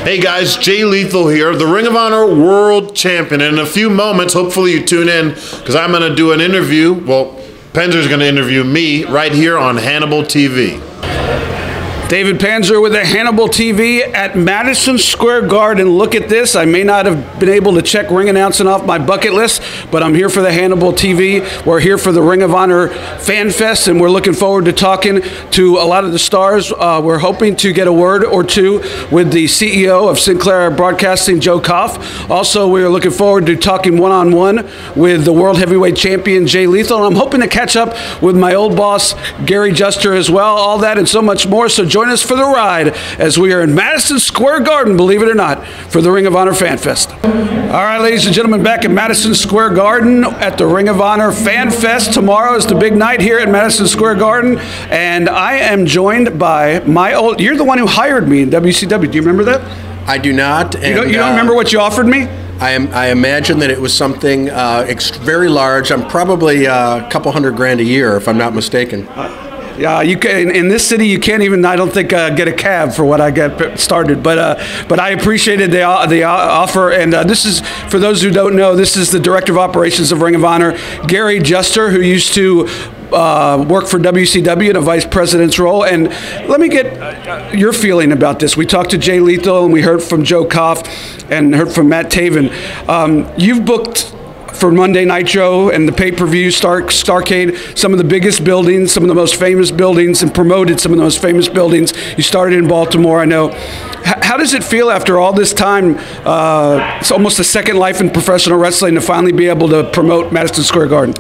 Hey guys, Jay Lethal here, the Ring of Honor World Champion. And in a few moments, hopefully you tune in, because I'm going to do an interview. Well, Panzer's going to interview me right here on Hannibal TV. David Panzer with the Hannibal TV at Madison Square Garden. Look at this. I may not have been able to check ring announcing off my bucket list, but I'm here for the Hannibal TV. We're here for the Ring of Honor Fan Fest, and we're looking forward to talking to a lot of the stars. We're hoping to get a word or two with the CEO of Sinclair Broadcasting, Joe Koff. Also, we're looking forward to talking one-on-one with the World Heavyweight Champion, Jay Lethal. And I'm hoping to catch up with my old boss, Gary Juster, as well. All that and so much more. So join us for the ride as we are in Madison Square Garden, believe it or not, for the Ring of Honor Fan Fest. All right, ladies and gentlemen, back at Madison Square Garden at the Ring of Honor Fan Fest. Tomorrow is the big night here at Madison Square Garden, and I am joined by my old... You're the one who hired me in WCW. Do you remember that? I do not. And, you don't remember what you offered me? I imagine that it was something very large. I'm probably a couple $100,000 a year, if I'm not mistaken. Yeah, you can, in this city, you can't even, I don't think, get a cab for what I got started. But I appreciated the offer. And this is, for those who don't know, this is the Director of Operations of Ring of Honor, Gary Juster, who used to work for WCW in a vice president's role. And let me get your feeling about this. We talked to Jay Lethal, and we heard from Joe Koff, and heard from Matt Tavern. You've booked for Monday Nitro and the pay-per-view Starrcade, some of the biggest buildings, some of the most famous buildings, and promoted some of the most famous buildings. You started in Baltimore, I know. How does it feel after all this time, it's almost a second life in professional wrestling, to finally be able to promote Madison Square Garden?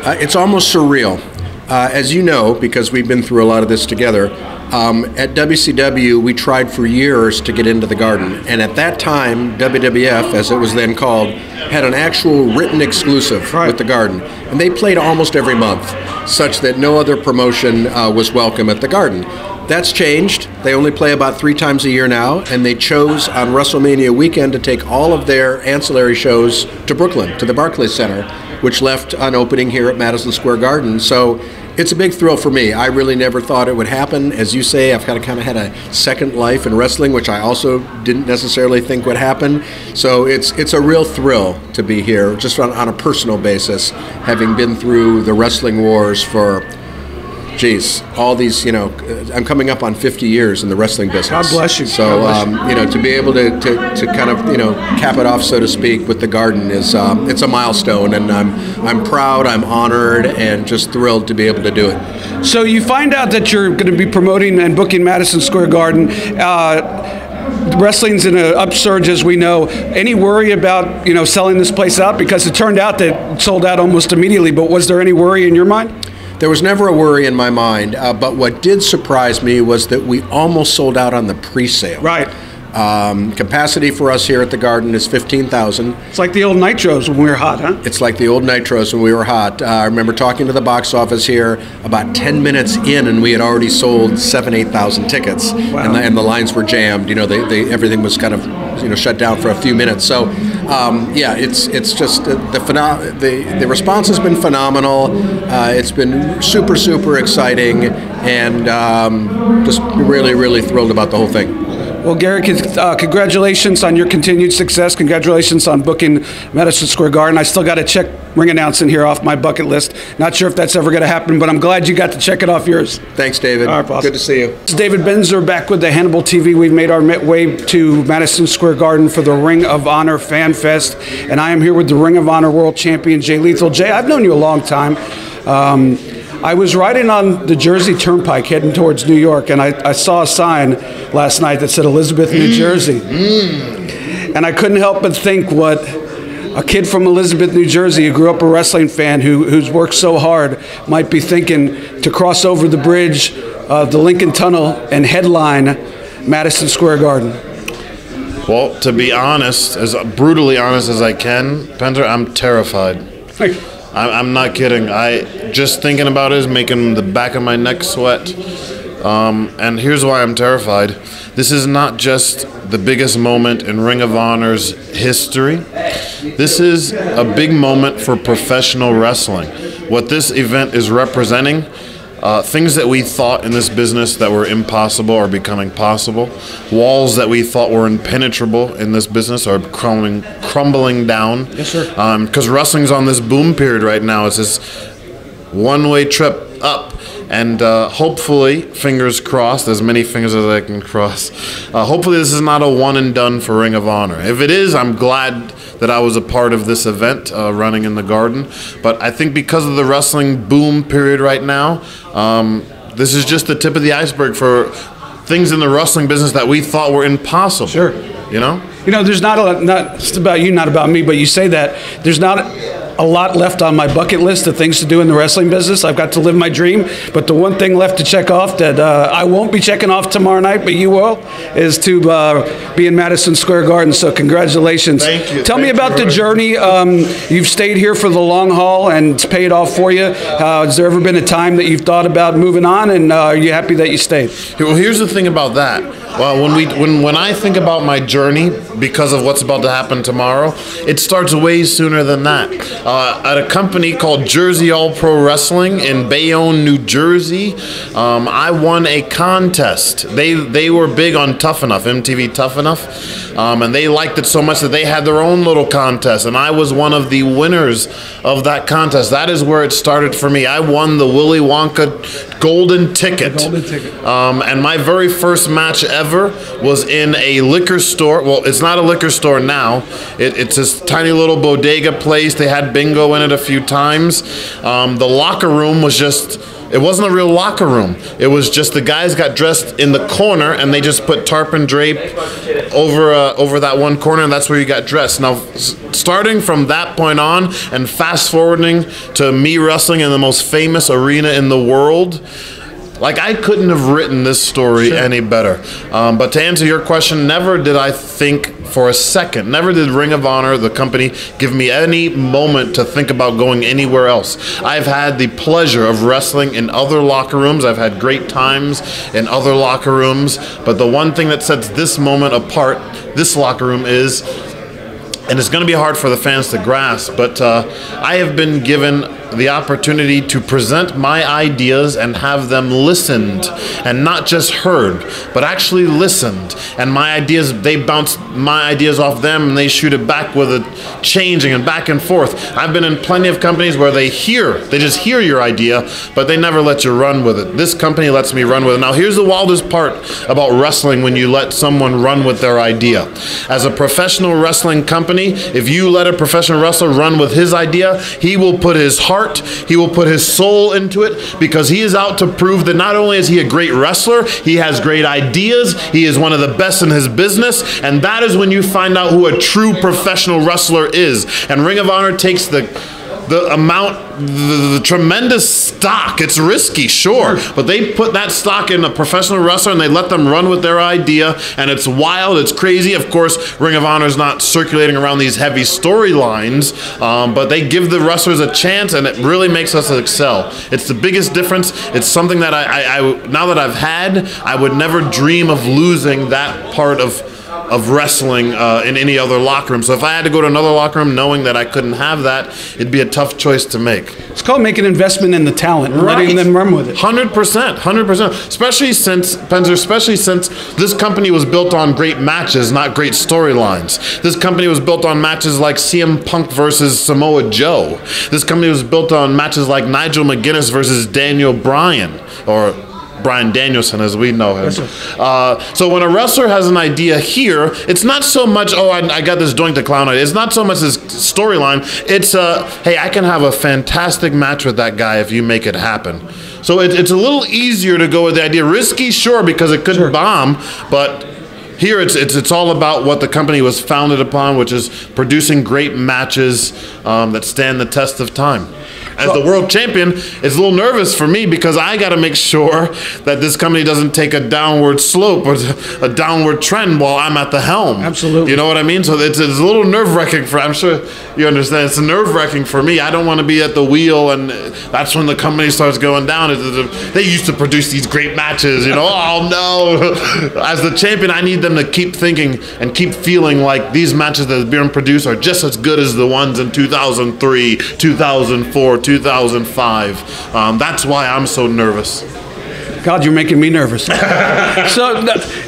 It's almost surreal. As you know, because we've been through a lot of this together, at WCW, we tried for years to get into the Garden. And at that time, WWF, as it was then called, had an actual written exclusive with the Garden. And they played almost every month, such that no other promotion was welcome at the Garden. That's changed. They only play about 3 times a year now, and they chose on WrestleMania weekend to take all of their ancillary shows to Brooklyn, to the Barclays Center, which left an opening here at Madison Square Garden. So it's a big thrill for me. I really never thought it would happen. As you say, I've kind of had a second life in wrestling, which I also didn't necessarily think would happen. So it's a real thrill to be here, just on a personal basis, having been through the wrestling wars for, geez, all these, I'm coming up on 50 years in the wrestling business. God bless you. So, to be able to kind of, cap it off, so to speak, with the Garden is, it's a milestone, and I'm proud, I'm honored, and just thrilled to be able to do it. So you find out that you're going to be promoting and booking Madison Square Garden. Wrestling's in an upsurge, as we know. Any worry about, selling this place out? Because it turned out that it sold out almost immediately, but was there any worry in your mind? There was never a worry in my mind, but what did surprise me was that we almost sold out on the pre-sale. Right. Capacity for us here at the Garden is 15,000. It's like the old Nitros when we were hot, huh? It's like the old Nitros when we were hot. I remember talking to the box office here about 10 minutes in, and we had already sold 8,000 tickets. Wow. And the lines were jammed. Everything was kind of shut down for a few minutes. So yeah, it's just the response has been phenomenal. It's been super exciting, and just really thrilled about the whole thing. Well, Gary, congratulations on your continued success. Congratulations on booking Madison Square Garden. I still got to check ring announcing here off my bucket list. Not sure if that's ever going to happen, but I'm glad you got to check it off yours. Thanks, David. All right, boss. Good to see you. This is David Benzer back with the Hannibal TV. We've made our way to Madison Square Garden for the Ring of Honor Fan Fest, and I am here with the Ring of Honor World Champion, Jay Lethal. Jay, I've known you a long time. I was riding on the Jersey Turnpike heading towards New York, and I saw a sign last night that said Elizabeth, New Jersey. And I couldn't help but think what a kid from Elizabeth, New Jersey, who grew up a wrestling fan, who's worked so hard, might be thinking to cross over the bridge, the Lincoln Tunnel, and headline Madison Square Garden. Well, to be honest, as brutally honest as I can, Panzer, I'm terrified. I'm not kidding. Just thinking about it is making the back of my neck sweat. And here's why I'm terrified. This is not just the biggest moment in Ring of Honor's history. This is a big moment for professional wrestling. What this event is representing, Things that we thought in this business that were impossible are becoming possible. Walls that we thought were impenetrable in this business are crumbling down. Yes, sir. Because wrestling's on this boom period right now. It's this one-way trip up. And hopefully, fingers crossed, as many fingers as I can cross, hopefully this is not a one and done for Ring of Honor. If it is, I'm glad that I was a part of this event running in the Garden. But I think because of the wrestling boom period right now, this is just the tip of the iceberg for things in the wrestling business that we thought were impossible. Sure. You know? You know, there's not just about you, not about me, but you say that there's not a lot left on my bucket list of things to do in the wrestling business. I've got to live my dream, but the one thing left to check off that I won't be checking off tomorrow night, but you will, is to be in Madison Square Garden. So congratulations. Thank you. Tell me about the journey. You've stayed here for the long haul and it's paid off for you. Has there ever been a time that you've thought about moving on, and are you happy that you stayed? Well, here's the thing about that. Well, when I think about my journey because of what's about to happen tomorrow, it starts way sooner than that. At a company called Jersey All Pro Wrestling in Bayonne, New Jersey, I won a contest. They were big on Tough Enough, MTV Tough Enough, and they liked it so much that they had their own little contest, and I was one of the winners of that contest. That is where it started for me. I won the Willy Wonka Golden Ticket. And my very first match ever was in a liquor store. Well, it's not a liquor store now. It's this tiny little bodega place. They had bingo in it a few times. The locker room was just... It wasn't a real locker room. It was just the guys got dressed in the corner and they just put tarp and drape over that one corner, and that's where you got dressed. Now, starting from that point on and fast forwarding to me wrestling in the most famous arena in the world, like, I couldn't have written this story any better. But to answer your question, never did I think for a second, never did Ring of Honor, the company, give me any moment to think about going anywhere else. I've had the pleasure of wrestling in other locker rooms. I've had great times in other locker rooms. But the one thing that sets this moment apart, this locker room, is, and it's going to be hard for the fans to grasp, but I have been given the opportunity to present my ideas and have them listened, and not just heard, but actually listened. And my ideas, they bounce my ideas off them and they shoot it back with a changing and back and forth. I've been in plenty of companies where they just hear your idea, but they never let you run with it. This company lets me run with it. Now, here's the wildest part about wrestling when you let someone run with their idea. As a professional wrestling company, if you let a professional wrestler run with his idea, he will put his heart, he will put his soul into it, because he is out to prove that not only is he a great wrestler, he has great ideas, he is one of the best in his business, and that is when you find out who a true professional wrestler is. And Ring of Honor takes the tremendous stock. It's risky, sure, but they put that stock in a professional wrestler and they let them run with their idea, and it's wild, it's crazy. Of course, Ring of Honor is not circulating around these heavy storylines, but they give the wrestlers a chance, and it really makes us excel. It's the biggest difference. It's something that I now that I've had, I would never dream of losing that part of wrestling in any other locker room. So if I had to go to another locker room knowing that I couldn't have that, it'd be a tough choice to make. It's called making an investment in the talent and letting them run with it. 100%, 100%. Especially since, Penzer, this company was built on great matches, not great storylines. This company was built on matches like CM Punk versus Samoa Joe. This company was built on matches like Nigel McGuinness versus Daniel Bryan, or Bryan Danielson, as we know him. So when a wrestler has an idea here, it's not so much, oh, I got this Doink the Clown idea. It's not so much his storyline. It's, hey, I can have a fantastic match with that guy if you make it happen. So it's a little easier to go with the idea. Risky, sure, because it could bomb, but here it's all about what the company was founded upon, which is producing great matches that stand the test of time. As the world champion, it's a little nervous for me because I got to make sure that this company doesn't take a downward slope or a downward trend while I'm at the helm. Absolutely. You know what I mean? So it's a little nerve-wracking for, I'm sure you understand, it's nerve-wracking for me. I don't want to be at the wheel, and that's when the company starts going down. They used to produce these great matches, you know, oh no. As the champion, I need them to keep thinking and keep feeling like these matches that are being produced are just as good as the ones in 2003, 2004, 2005. That's why I'm so nervous. God, you're making me nervous. So,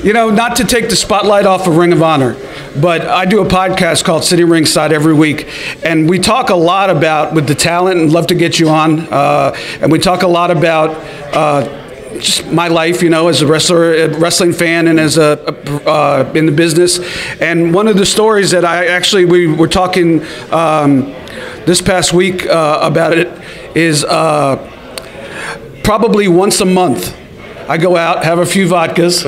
you know, not to take the spotlight off of Ring of Honor, but I do a podcast called Sitting Ringside every week, and we talk a lot about, with the talent, and love to get you on, and we talk a lot about just my life, you know, as a wrestling fan, and as in the business. And one of the stories that we were talking this past week about it is probably once a month. I go out, have a few vodkas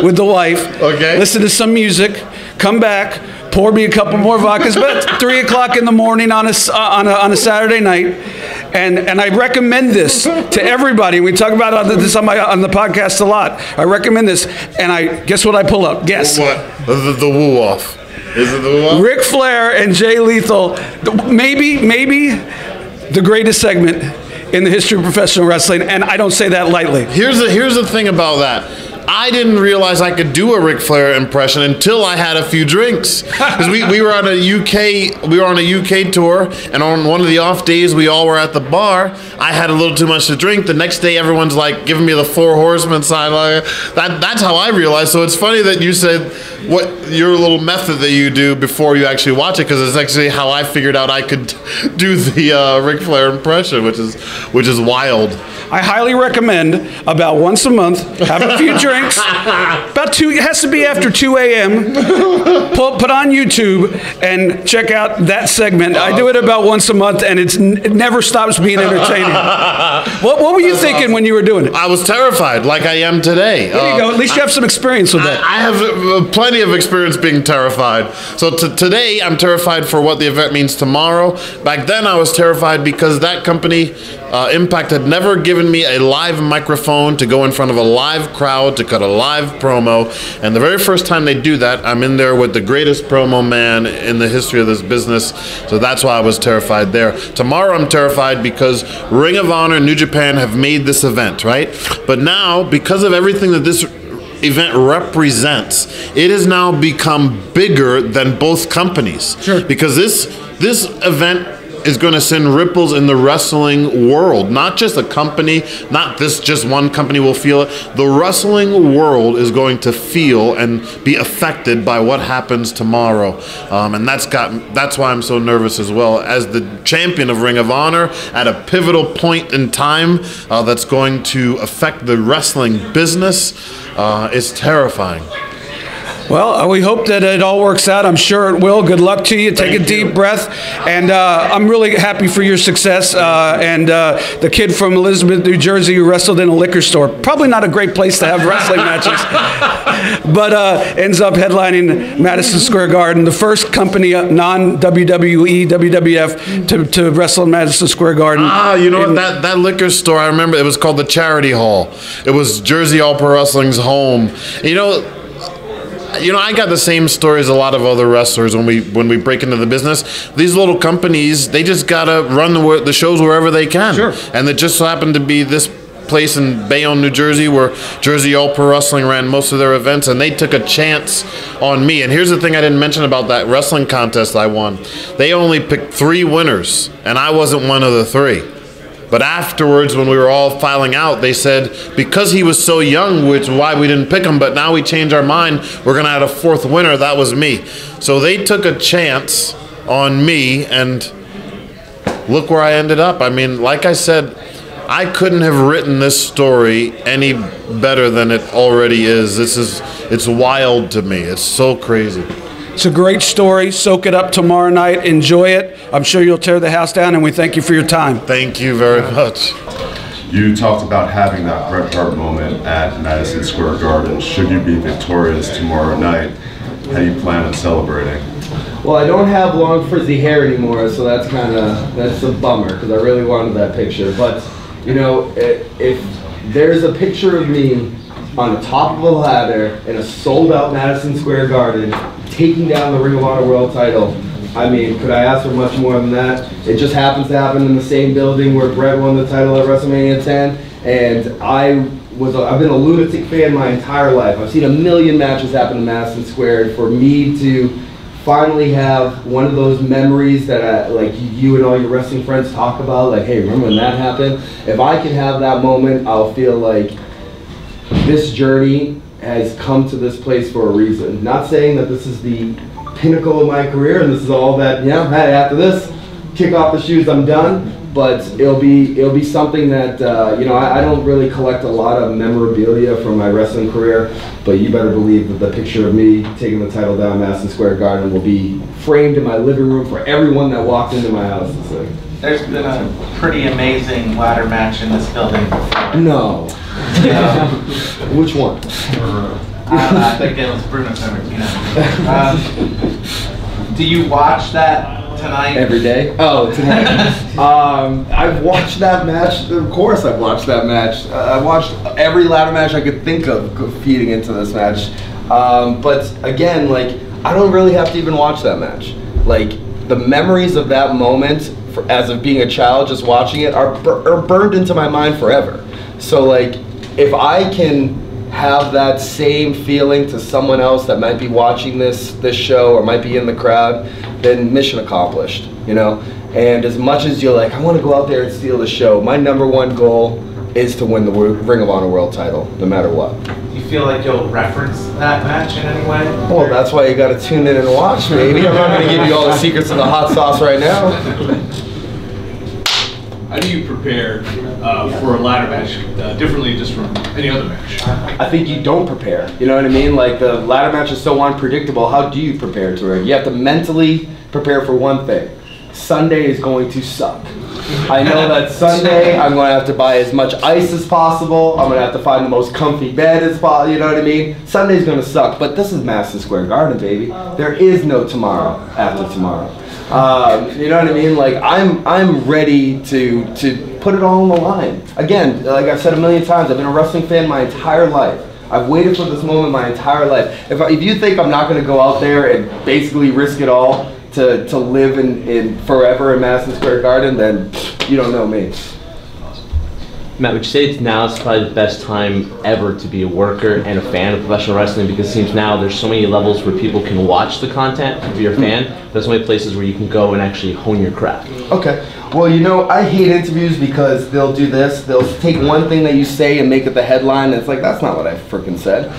with the wife, listen to some music, come back, pour me a couple more vodkas, but it's 3 o'clock in the morning on a Saturday night. And I recommend this to everybody. We talk about this on the podcast a lot. I recommend this, and guess what I pull up? Guess. What? The woo off. Is it the woo off? Ric Flair and Jay Lethal, maybe the greatest segment in the history of professional wrestling, and I don't say that lightly. Here's the thing about that. I didn't realize I could do a Ric Flair impression until I had a few drinks. Because we were on a UK tour, and on one of the off days we all were at the bar. I had a little too much to drink. The next day everyone's like giving me the 4 Horsemen sign. That's how I realized. So it's funny that you said what your little method that you do before you actually watch it, because it's actually how I figured out I could do the Ric Flair impression, which is wild. I highly recommend about once a month, have a few drinks, about 2, it has to be after 2 a.m., put on YouTube and check out that segment. I do it about once a month, and it never stops being entertaining. What were you thinking when you were doing it? I was terrified, like I am today. There you go. At least you have some experience with that. I have plenty of experience being terrified. So today, I'm terrified for what the event means tomorrow. Back then, I was terrified because that company, Impact, had never given me a live microphone to go in front of a live crowd to cut a live promo, and the very first time they do that, I'm in there with the greatest promo man in the history of this business, so that's why I was terrified there. Tomorrow I'm terrified because Ring of Honor and New Japan have made this event, right? But now, because of everything that this event represents, it has now become bigger than both companies. Sure. Because this event is going to send ripples in the wrestling world. Not just a company, not this just one company will feel it. The wrestling world is going to feel and be affected by what happens tomorrow. And that's why I'm so nervous as well. As the champion of Ring of Honor at a pivotal point in time that's going to affect the wrestling business, it's terrifying. Well, we hope that it all works out. I'm sure it will. Good luck to you. Take a deep breath. And I'm really happy for your success. And the kid from Elizabeth, New Jersey, who wrestled in a liquor store. Probably not a great place to have wrestling matches. But ends up headlining Madison Square Garden, the first company, non-WWE, WWF, to wrestle in Madison Square Garden. You know what? That liquor store, I remember, it was called the Charity Hall. It was Jersey All Pro Wrestling's home. You know, I got the same stories a lot of other wrestlers when we break into the business. These little companies, they just gotta run the shows wherever they can. Sure. And it just happened to be this place in Bayonne, New Jersey, where Jersey All Pro Wrestling ran most of their events, and they took a chance on me. And here's the thing I didn't mention about that wrestling contest I won. They only picked 3 winners, and I wasn't one of the 3. But afterwards, when we were all filing out, they said, because he was so young, which is why we didn't pick him, but now we changed our mind, we're going to add a 4th winner. That was me. So they took a chance on me, and look where I ended up. I mean, like I said, I couldn't have written this story any better than it already is. It's wild to me. It's so crazy. It's a great story. Soak it up tomorrow night. Enjoy it. I'm sure you'll tear the house down, and we thank you for your time. Thank you very much. You talked about having that Bret Hart moment at Madison Square Garden. Should you be victorious tomorrow night, how do you plan on celebrating? Well, I don't have long frizzy hair anymore, so that's a bummer, because I really wanted that picture. But, you know, if there's a picture of me on the top of a ladder in a sold-out Madison Square Garden, taking down the Ring of Honor World title, I mean, could I ask for much more than that? It just happens to happen in the same building where Bret won the title at WrestleMania 10, and I've been a lunatic fan my entire life. I've seen a million matches happen in Madison Square, and for me to finally have one of those memories that like you and all your wrestling friends talk about, like, hey, remember when that happened? If I can have that moment, I'll feel like this journey has come to this place for a reason. Not saying that this is the pinnacle of my career and this is all that, hey, after this, kick off the shoes, I'm done. But it'll be something that, I don't really collect a lot of memorabilia from my wrestling career, but you better believe that the picture of me taking the title down Madison Square Garden will be framed in my living room for everyone that walked into my house. There's been a pretty amazing ladder match in this building before. No. Which one? I think it was Bruno Sammartino. Do you watch that tonight? Every day? Oh, tonight. I've watched that match. Of course I've watched that match. I've watched every ladder match I could think of feeding into this match. But again, like, I don't really have to even watch that match. Like, the memories of that moment, as of being a child, just watching it, are burned into my mind forever. So, like, if I can have that same feeling to someone else that might be watching this show or might be in the crowd, then mission accomplished, And as much as you're like, I want to go out there and steal the show, my #1 goal is to win the Ring of Honor World title, no matter what. Do you feel like you'll reference that match in any way? Well, that's why you got to tune in and watch, baby. I'm not going to give you all the secrets of the hot sauce right now. How do you prepare for a ladder match differently just from any other match? I think you don't prepare. You know what I mean? Like, the ladder match is so unpredictable. How do you prepare to it? You have to mentally prepare for one thing. Sunday is going to suck. I know that Sunday I'm going to have to buy as much ice as possible. I'm going to have to find the most comfy bed as possible. You know what I mean? Sunday's going to suck. But this is Madison Square Garden, baby. There is no tomorrow after tomorrow. You know what I mean? Like, I'm ready to put it all on the line. Again, like I've said a million times, I've been a wrestling fan my entire life. I've waited for this moment my entire life. If you think I'm not going to go out there and basically risk it all to live in forever in Madison Square Garden, then you don't know me. Matt, would you say now is probably the best time ever to be a worker and a fan of professional wrestling, because it seems now there's so many levels where people can watch the content if you're a fan, but there's so many places where you can go and actually hone your craft. Okay. Well, I hate interviews because they'll do this. They'll take one thing that you say and make it the headline, and it's like, that's not what I freaking said.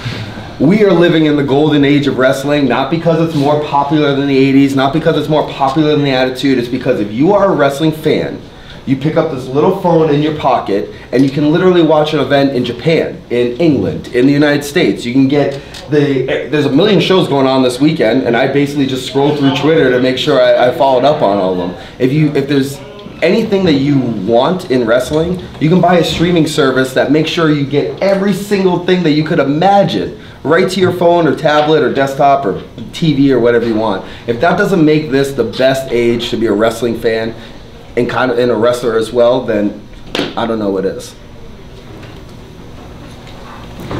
We are living in the golden age of wrestling, not because it's more popular than the 80s, not because it's more popular than the Attitude. It's because if you are a wrestling fan, you pick up this little phone in your pocket and you can literally watch an event in Japan, in England, in the United States. You can get there's a million shows going on this weekend, and I basically just scroll through Twitter to make sure I followed up on all of them. If there's anything that you want in wrestling, you can buy a streaming service that makes sure you get every single thing that you could imagine right to your phone or tablet or desktop or TV or whatever you want. If that doesn't make this the best age to be a wrestling fan and kind of a wrestler as well, then I don't know what is.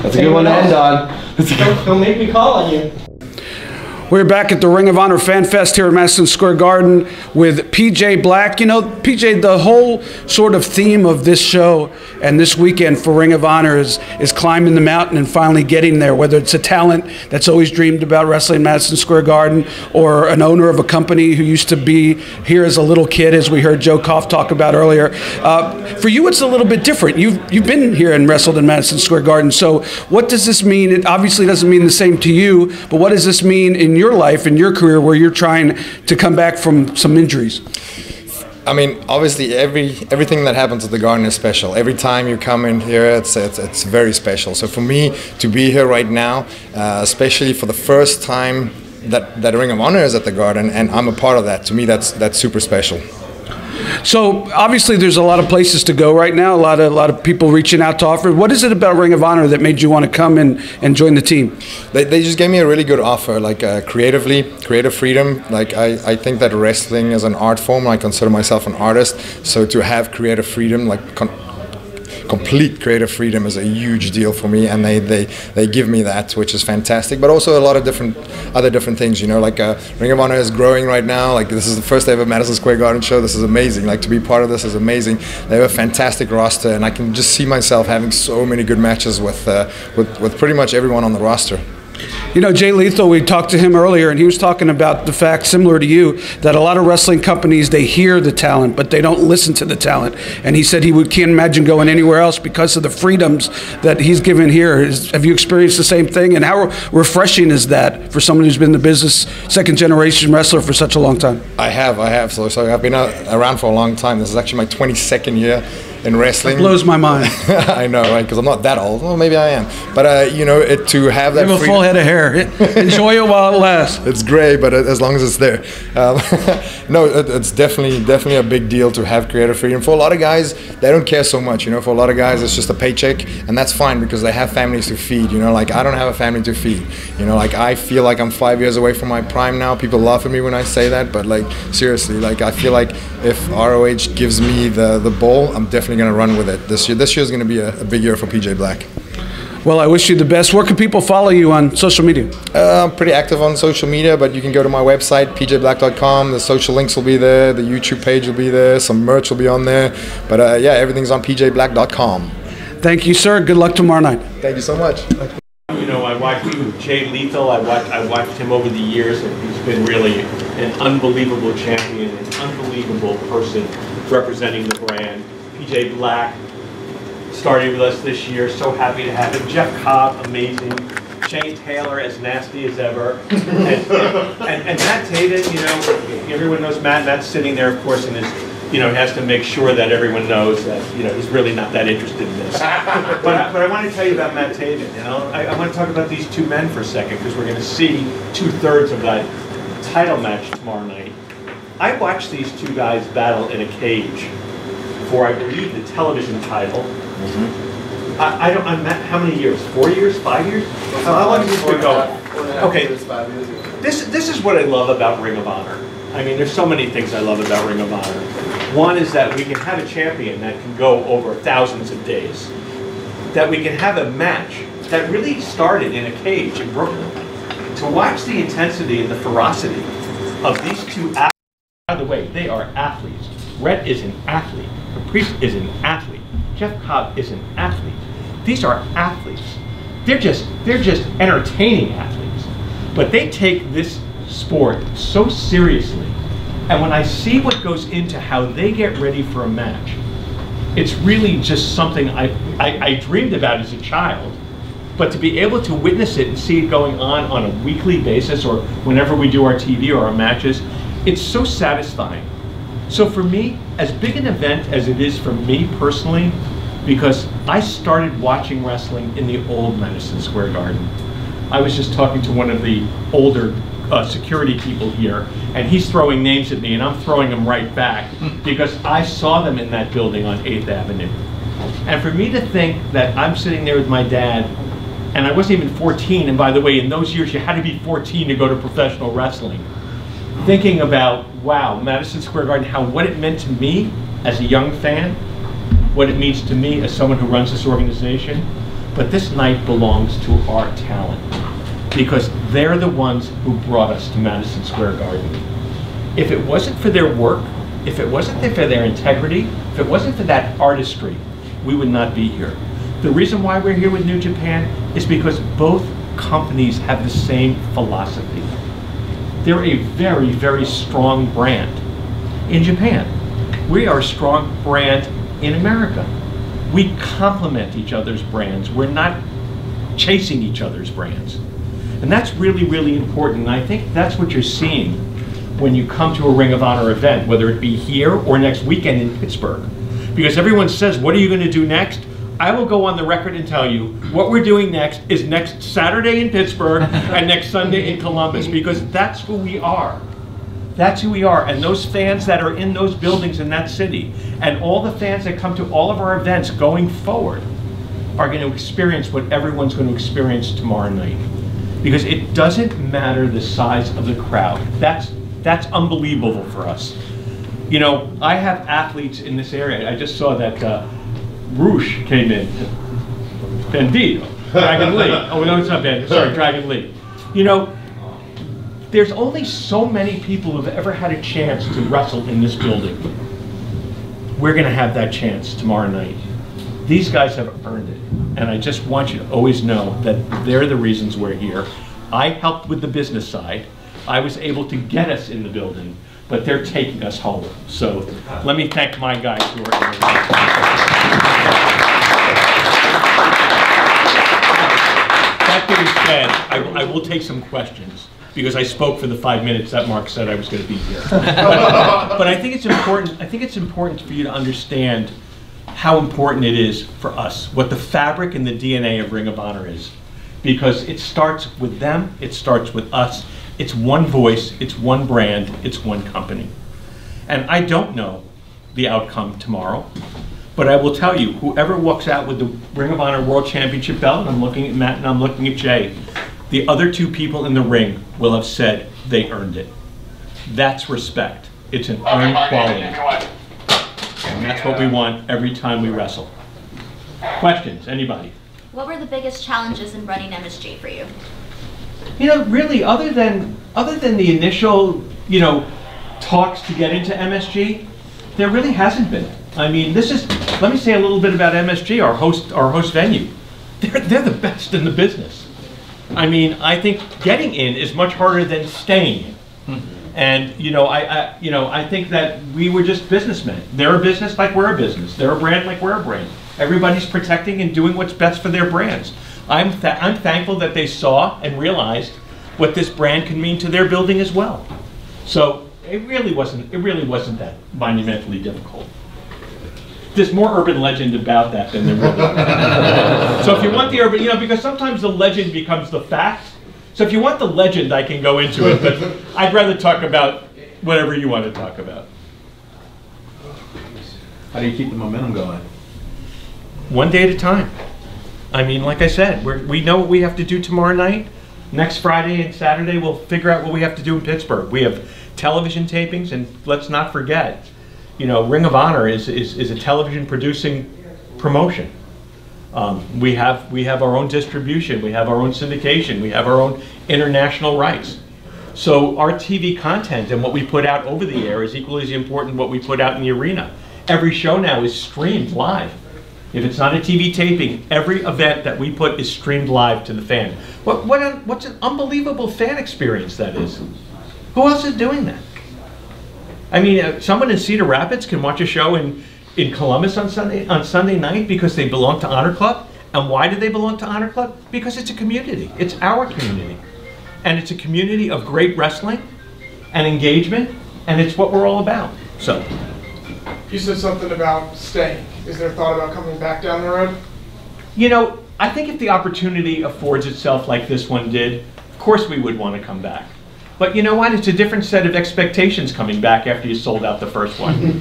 That's a good one to end on. Don't make me call on you. We're back at the Ring of Honor Fan Fest here at Madison Square Garden with PJ Black. PJ, the whole sort of theme of this show and this weekend for Ring of Honor is climbing the mountain and finally getting there, whether it's a talent that's always dreamed about wrestling Madison Square Garden or an owner of a company who used to be here as a little kid, as we heard Joe Koff talk about earlier. For you, it's a little bit different. You've been here and wrestled in Madison Square Garden. So what does this mean? It obviously doesn't mean the same to you, but what does this mean in your life, in your career, where you're trying to come back from some injuries? I mean, obviously, everything that happens at the Garden is special. Every time you come in here, it's very special. So for me to be here right now, especially for the first time that Ring of Honor is at the Garden, and I'm a part of that. To me, that's super special. So obviously there's a lot of places to go right now, a lot of people reaching out to offer. What is it about Ring of Honor that made you want to come and join the team? They just gave me a really good offer, like creative freedom. Like I think that wrestling is an art form. I consider myself an artist, so to have creative freedom, like complete creative freedom, is a huge deal for me, and they give me that, which is fantastic. But also a lot of other different things, like Ring of Honor is growing right now. Like, this is the first ever Madison Square Garden show. This is amazing. Like, to be part of this is amazing. They have a fantastic roster, and I can just see myself having so many good matches with pretty much everyone on the roster. You know, Jay Lethal, we talked to him earlier, and he was talking about the fact, similar to you, that a lot of wrestling companies, they hear the talent, but they don't listen to the talent. And he said can't imagine going anywhere else because of the freedoms that he's given here. Have you experienced the same thing? And how refreshing is that for someone who's been in the business, second-generation wrestler for such a long time? I have. So I've been around for a long time. This is actually my 22nd year in wrestling. That blows my mind. I know, right? Because I'm not that old. Well, maybe I am. But you know, to have that. You have a full head of hair. Enjoy it while it lasts. It's great, but as long as it's there. No, it's definitely a big deal to have creative freedom. For a lot of guys, they don't care so much. You know, for a lot of guys, it's just a paycheck, and that's fine because they have families to feed. You know, like I don't have a family to feed. You know, like I feel like I'm 5 years away from my prime now. People laugh at me when I say that, but like seriously, like I feel like if ROH gives me the ball, I'm definitely going to run with it this year. This year is going to be a big year for PJ Black. Well, I wish you the best. Where can people follow you on social media? I'm pretty active on social media, but you can go to my website, pjblack.com. The social links will be there. The YouTube page will be there. Some merch will be on there. But yeah, everything's on pjblack.com. Thank you, sir. Good luck tomorrow night. Thank you so much. You know, I watched Jay Lethal. I watched him over the years, and he's been really an unbelievable champion, an unbelievable person representing the brand. PJ Black started with us this year. So happy to have him. Jeff Koff, amazing. Shane Taylor, as nasty as ever. And Matt Taven, you know, everyone knows Matt. Matt's sitting there, of course, and is, you know, has to make sure that everyone knows that, you know, he's really not that interested in this. But I want to tell you about Matt Taven. You know, I want to talk about these two men for a second because we're going to see 2/3 of that title match tomorrow night. I watched these two guys battle in a cage for, I believe, the television title. I'm how many years? 4 years? 5 years? How long has this been going? Okay. This is what I love about Ring of Honor. I mean, there's so many things I love about Ring of Honor. One is that we can have a champion that can go over thousands of days. That we can have a match that really started in a cage in Brooklyn. To watch the intensity and the ferocity of these two athletes. By the way, they are athletes. Rhett is an athlete. Caprice is an athlete. Jeff Koff is an athlete. These are athletes. They're just entertaining athletes. But they take this sport so seriously. And when I see what goes into how they get ready for a match, it's really just something I dreamed about as a child. But to be able to witness it and see it going on a weekly basis or whenever we do our TV or our matches, it's so satisfying. So for me, as big an event as it is for me personally, because I started watching wrestling in the old Madison Square Garden. I was just talking to one of the older security people here, and he's throwing names at me, and I'm throwing them right back because I saw them in that building on 8th Avenue. And for me to think that I'm sitting there with my dad, and I wasn't even 14, and by the way, in those years you had to be 14 to go to professional wrestling. Thinking about, wow, Madison Square Garden, what it meant to me as a young fan, what it means to me as someone who runs this organization. But this night belongs to our talent because they're the ones who brought us to Madison Square Garden. If it wasn't for their work, if it wasn't for their integrity, if it wasn't for that artistry, we would not be here. The reason why we're here with New Japan is because both companies have the same philosophy. They're a very, very strong brand in Japan. We are a strong brand in America. We complement each other's brands. We're not chasing each other's brands. And that's really, really important. And I think that's what you're seeing when you come to a Ring of Honor event, whether it be here or next weekend in Pittsburgh. Because everyone says, what are you going to do next? I will go on the record and tell you what we're doing next is next Saturday in Pittsburgh and next Sunday in Columbus, because that's who we are. That's who we are. And those fans that are in those buildings in that city, and all the fans that come to all of our events going forward, are going to experience what everyone's going to experience tomorrow night. Because it doesn't matter the size of the crowd. That's unbelievable for us. You know, I have athletes in this area. I just saw that Roosh came in. Bandito. Dragon Lee. Oh, no, it's not Bandito. Sorry, Dragon Lee. You know, there's only so many people who've ever had a chance to wrestle in this building. We're going to have that chance tomorrow night. These guys have earned it. And I just want you to always know that they're the reasons we're here. I helped with the business side. I was able to get us in the building, but they're taking us home. So let me thank my guys who are here. That being said, I will take some questions because I spoke for the 5 minutes that Mark said I was going to be here. But I think it's important. I think it's important for you to understand how important it is for us, what the fabric and the DNA of Ring of Honor is, because it starts with them. It starts with us. It's one voice, it's one brand, it's one company. And I don't know the outcome tomorrow, but I will tell you, whoever walks out with the Ring of Honor World Championship belt, and I'm looking at Matt and I'm looking at Jay, the other two people in the ring will have said they earned it. That's respect. It's an earned quality. And that's what we want every time we wrestle. Questions, anybody? What were the biggest challenges in running MSG for you? You know, really, other than the initial, you know, talks to get into MSG, there really hasn't been. I mean, let me say a little bit about MSG, our host venue. They're the best in the business. I mean, I think getting in is much harder than staying in. And I think that we were just businessmen. They're a business like we're a business. They're a brand like we're a brand. Everybody's protecting and doing what's best for their brands. I'm thankful that they saw and realized what this brand can mean to their building as well. So it really wasn't that monumentally difficult. There's more urban legend about that than there really is. So if you want the urban, because sometimes the legend becomes the fact. So if you want the legend, I can go into it, but I'd rather talk about whatever you want to talk about. How do you keep the momentum going? One day at a time. I mean, like I said, we know what we have to do tomorrow night. Next Friday and Saturday, we'll figure out what we have to do in Pittsburgh. We have television tapings, and let's not forget, Ring of Honor is a television producing promotion. We have our own distribution, we have our own syndication, we have our own international rights. So our TV content and what we put out over the air is equally as important what we put out in the arena. Every show now is streamed live. If it's not a TV taping, every event that we put is streamed live to the fan. What's an unbelievable fan experience that is. Who else is doing that? I mean, someone in Cedar Rapids can watch a show in Columbus on Sunday night because they belong to Honor Club. And why do they belong to Honor Club? Because it's a community. It's our community. And it's a community of great wrestling and engagement, and it's what we're all about. So. You said something about staying. Is there a thought about coming back down the road? I think if the opportunity affords itself like this one did, of course we would want to come back. But you know what? It's a different set of expectations coming back after you sold out the first one.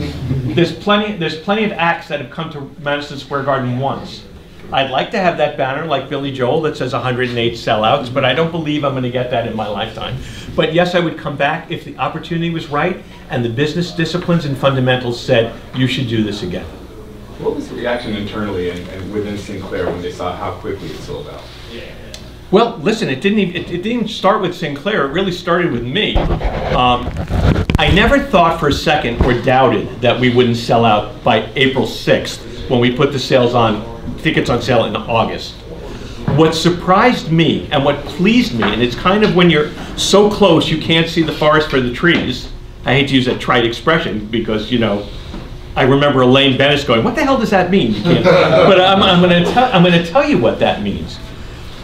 There's plenty of acts that have come to Madison Square Garden once. I'd like to have that banner like Billy Joel that says 108 sellouts, but I don't believe I'm going to get that in my lifetime. But yes, I would come back if the opportunity was right and the business disciplines and fundamentals said, you should do this again. What was the reaction internally and within Sinclair when they saw how quickly it sold out? Well, listen, it didn't start with Sinclair. It really started with me. I never thought for a second or doubted that we wouldn't sell out by April 6th when we put the tickets on sale in August. What surprised me and what pleased me, and it's kind of when you're so close you can't see the forest for the trees. I hate to use that trite expression because, I remember Elaine Bennis going, what the hell does that mean? You can't. But I'm going to tell you what that means.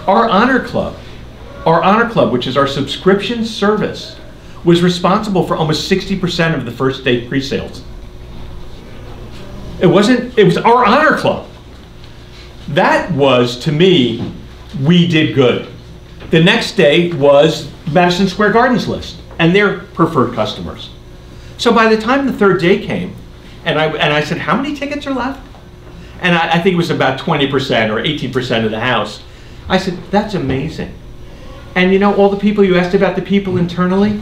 Our Honor Club, which is our subscription service, was responsible for almost 60% of the first day pre-sales. It was our Honor Club. That was, to me, we did good. The next day was Madison Square Garden's list and their preferred customers. So by the time the third day came, and I said, how many tickets are left? And I think it was about 20% or 18% of the house. I said, that's amazing. And all the people you asked about, the people internally,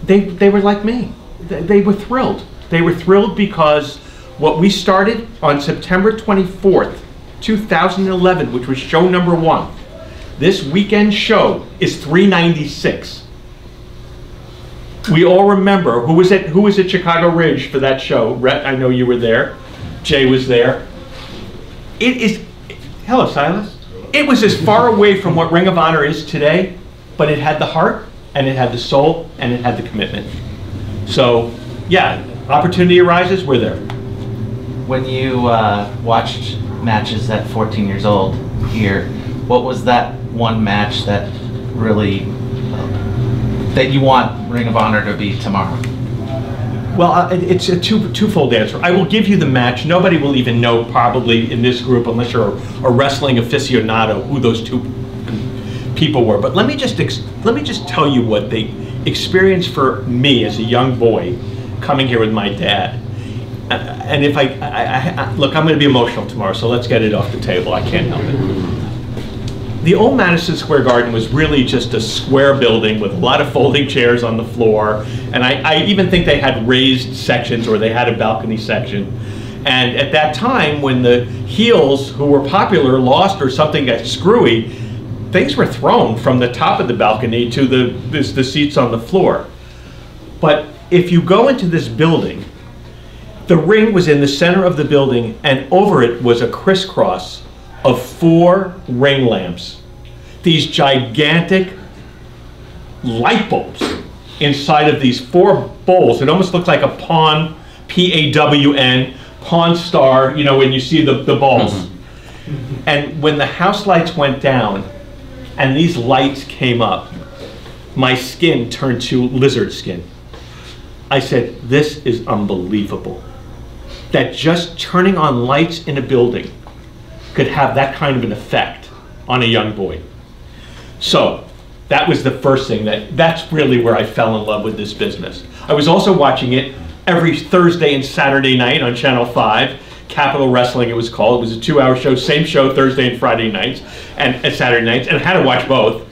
they were like me. They were thrilled. They were thrilled because what we started on September 24th, 2011, which was show number 1, this weekend show is 396. We all remember who was at Chicago Ridge for that show. Rhett, I know you were there. Jay was there. It is. Hello, Silas. it was as far away from what Ring of Honor is today, but it had the heart, and it had the soul, and it had the commitment. So, yeah, opportunity arises, we're there. When you watched matches at 14 years old here, what was that one match that really, that you want Ring of Honor to be tomorrow? Well, it's a twofold answer. I will give you the match. Nobody will even know probably in this group, unless you're a wrestling aficionado, who those two people were. But let me just tell you what they experienced for me as a young boy coming here with my dad. And if look, I'm going to be emotional tomorrow, so let's get it off the table. I can't help it. The old Madison Square Garden was really just a square building with a lot of folding chairs on the floor. And I even think they had raised sections, or they had a balcony section. And at that time, when the heels who were popular lost or something got screwy, things were thrown from the top of the balcony to the seats on the floor. But if you go into this building, the ring was in the center of the building, and over it was a crisscross of 4 ring lamps. These gigantic light bulbs inside of these 4 bowls. It almost looked like a pawn, P-A-W-N, Pawn Star, you know, when you see the balls. And when the house lights went down and these lights came up, my skin turned to lizard skin. I said, this is unbelievable. That just turning on lights in a building could have that kind of an effect on a young boy. So that was the first thing, that's really where I fell in love with this business. I was also watching it every Thursday and Saturday night on Channel 5, Capital Wrestling it was called. It was a 2-hour show, same show Thursday and Friday nights, and Saturday nights, and I had to watch both.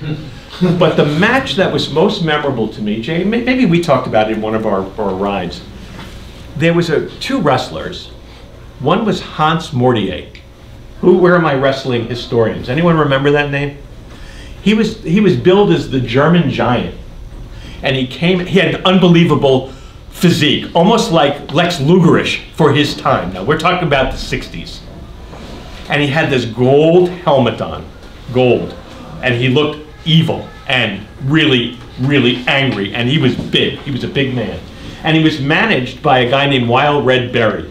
But the match that was most memorable to me, Jay, maybe we talked about it in one of our rides. There was 2 wrestlers. One was Hans Mortier. Where are my wrestling historians? Anyone remember that name? He was billed as the German Giant, and he had an unbelievable physique, almost like Lex Luger-ish for his time. Now we're talking about the 60s. And he had this gold helmet on, gold, and he looked evil and really, really angry, and he was big. He was a big man. And he was managed by a guy named Wild Red Berry.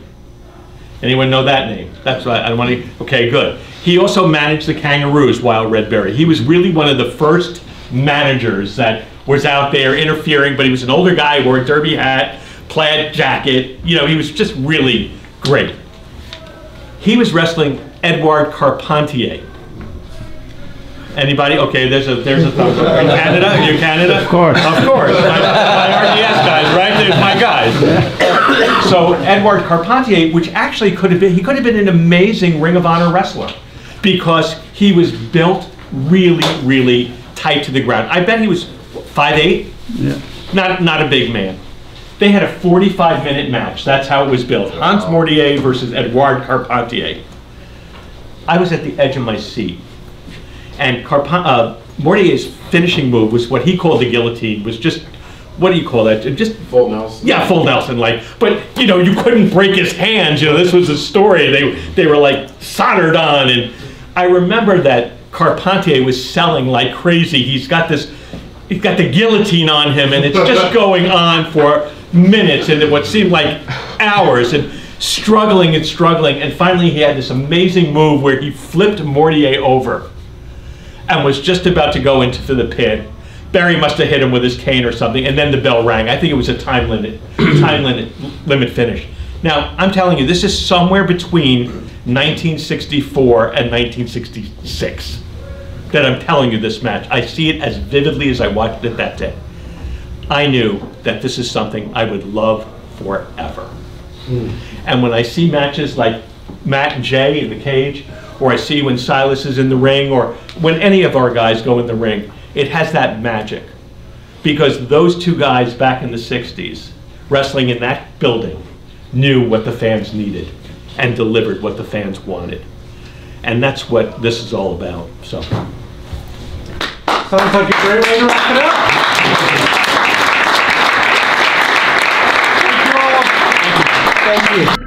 Anyone know that name? That's what I want to, okay, good. He also managed the Kangaroos, Wild Red Berry. He was really one of the first managers that was out there interfering, but he was an older guy, wore a derby hat, plaid jacket. You know, he was just really great. He was wrestling Edouard Carpentier. Anybody? Okay, there's a thumbs up. In Canada? Are you Canada? Of course. Of course. My RDS guys, right? There's my guys. So Edouard Carpentier, which actually he could have been an amazing Ring of Honor wrestler, because he was built really, really tight to the ground. I bet he was 5'8". Yeah. Not a big man. They had a 45-minute match. That's how it was built. Hans Mortier versus Edouard Carpentier. I was at the edge of my seat. And Mortier's finishing move was what he called the guillotine, was just, what do you call that? Just full Nelson. Yeah, full Nelson, like. But you know, you couldn't break his hands. You know, this was a story. They were like soldered on. And I remember that Carpentier was selling like crazy. He's got the guillotine on him, and it's just going on for minutes and what seemed like hours, and struggling and struggling. And finally, he had this amazing move where he flipped Mortier over and was just about to go into the pin. Barry must have hit him with his cane or something, and then the bell rang. I think it was a time limit finish. Now, I'm telling you, this is somewhere between 1964 and 1966 that I'm telling you this match. I see it as vividly as I watched it that day. I knew that this is something I would love forever. And when I see matches like Matt and Jay in the cage, or I see when Silas is in the ring, or when any of our guys go in the ring, it has that magic. Because those two guys back in the 60s, wrestling in that building, knew what the fans needed and delivered what the fans wanted. And that's what this is all about. So. Sounds like a great way to wrap it up. Thank you all. Thank you.